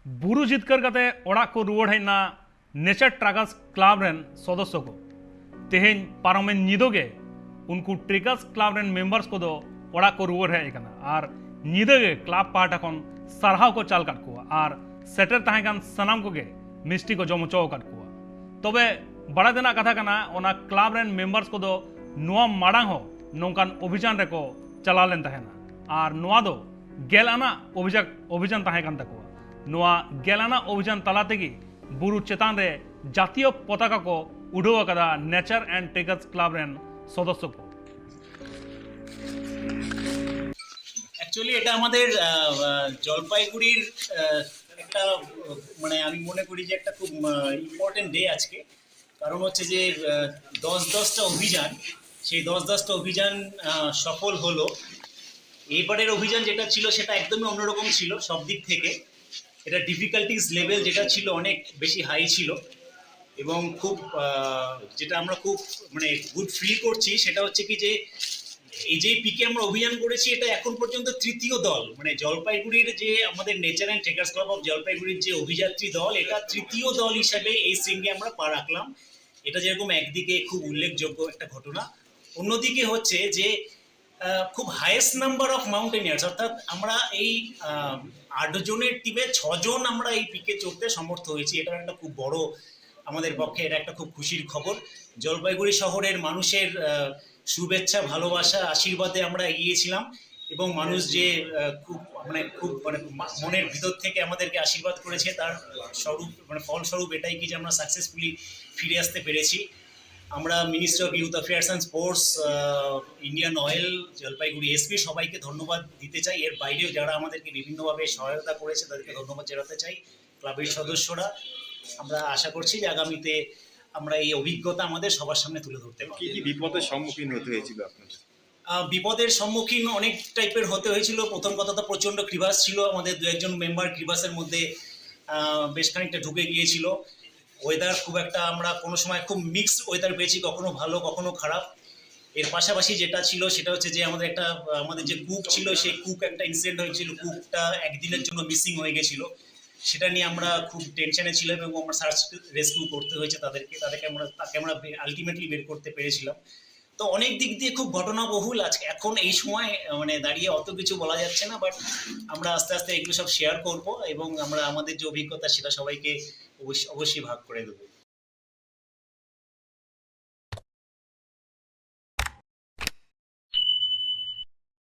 बुरु जितकर कते ओड़ा को रुआड़ हेना नेचर ट्रैकर्स क्लब रेन सदस्य को तेहेन पारमेन निदोगे उनको ट्रैकर्स क्लब रेन मेंबर्स को दो ओड़ा को रुआड़ है एकना आर निदोगे क्लब पार्टा खन सरहाव को चाल काट को आर सेटर ताहेगान सनाम को गे मिस्टी को जमचो काट को तबे बड़ा देना कथा कना ओना क्लब रेन मेंबर्स को दो नुआ माड़ांग हो नोंकान अभियान रे को चला लेन ताहेना आर नुआ दो गेलाना अभियान ताहेगान तको नुआ गेलाना अभियान तला तेगी बुरु चेतान रे जातीय पताका को उड़ो अकदा नेचर एंड ट्रेकर्स क्लब रेन सदस्य को एक्चुअली এটা আমাদের জলপাইগুড়ির একটা মানে আমি মনে করি যে একটা খুব ইম্পর্টেন্ট ডে আজকে কারণ হচ্ছে যে 10-10টা অভিযান সেই 10-10টা অভিযান সফল হলো এইবারের অভিযান যেটা ছিল সেটা একদমই অন্যরকম ছিল সব দিক থেকে এটা ডিফিকাল্টিস লেভেল যেটা ছিল অনেক বেশি হাই ছিল এবং খুব যেটা আমরা খুব মানে গুড ফিল করছি সেটা হচ্ছে কি যে এই যে পিকে আমরা অভিযান করেছি এটা এখন পর্যন্ত তৃতীয় দল মানে জলপাইগুড়ির যে আমাদের nature and trekkers club of জলপাইগুড়ির যে অভিযাত্রী দল এটা তৃতীয় দল হিসাবে এই শৃঙ্গে আমরা পা রাখলাম এটা যেরকম একদিকে খুব উল্লেখযোগ্য একটা ঘটনা অন্যদিকে হচ্ছে যে খুব হাইয়েস্ট নাম্বার অফ মাউন্টেনিয়ার্স অর্থাৎ আমরা এই 8 জনের টিমে 6 জন আমরা এই পিকে চড়তে সমর্থ হয়েছি এটা একটা খুব বড় আমাদের পক্ষে এটা একটা খুব খুশির খবর জলপাইগুড়ি শহরের মানুষের শুভেচ্ছা ভালোবাসা আশীর্বাদে আমরা এগিয়েছিলাম এবং মানুষ যে খুব মানে মনের ভিতর থেকে আমাদেরকে আশীর্বাদ করেছে তার স্বরূপ মানে ফলস্বরূপ এটাই কি যে আমরা সাকসেসফুলি ফিরে আসতে পেরেছি আমরা ministry of youth affairs and sports Indian oil Jalpaiguri SP সবাইকে ধন্যবাদ দিতে চাই এর বাইরেও যারা আমাদেরকে বিভিন্নভাবে সহায়তা করেছে তাদেরকে ধন্যবাদ জানাতে চাই ক্লাবের সদস্যরা আমরা আশা করছি যে আগামীতে আমরা এই অভিজ্ঞতা আমাদের সবার সামনে তুলে ধরতে পারব কি কি বিপদের সম্মুখীন হতে হয়েছিল আপনাদের বিপদের সম্মুখীন অনেক টাইপের হতে হয়েছিল প্রথম কথা তো প্রচণ্ড ক্রিভাস ছিল আমাদের দু একজন মেম্বার ক্রিভাসের মধ্যে বেশ খানিকটা ঢুকে গিয়েছিল ওয়েদার খুব একটা আমরা কোনো সময় খুব মিক্সড ওয়েদার পেয়েছি কখনো ভালো কখনো খারাপ এর পাশাপাশি যেটা ছিল সেটা হচ্ছে যে আমাদের যে কুক ছিল সেই কুক একটা ইনসিডেন্ট হয়েছিল কুকটা একদিনের জন্য মিসিং হয়ে গেছিলো সেটা নিয়ে আমরা খুব টেনশনে ছিলাম এবং আমরা সার্চ রেস্কিউ করতে হয়েছে তাকে আমরা আলটিমেটলি বের করতে পেরেছিলাম তো অনেক দিক দিয়ে খুব ঘটনাবহুল আজকে এখন এই সময় মানে দাঁড়িয়ে অত কিছু বলা যাচ্ছে না বাট আমরা আস্তে আস্তে এগুলো সব শেয়ার করব এবং আমরা আমাদের যে অভিজ্ঞতা সেটা সবাইকে অবশ্যই ভাগ করে দেবো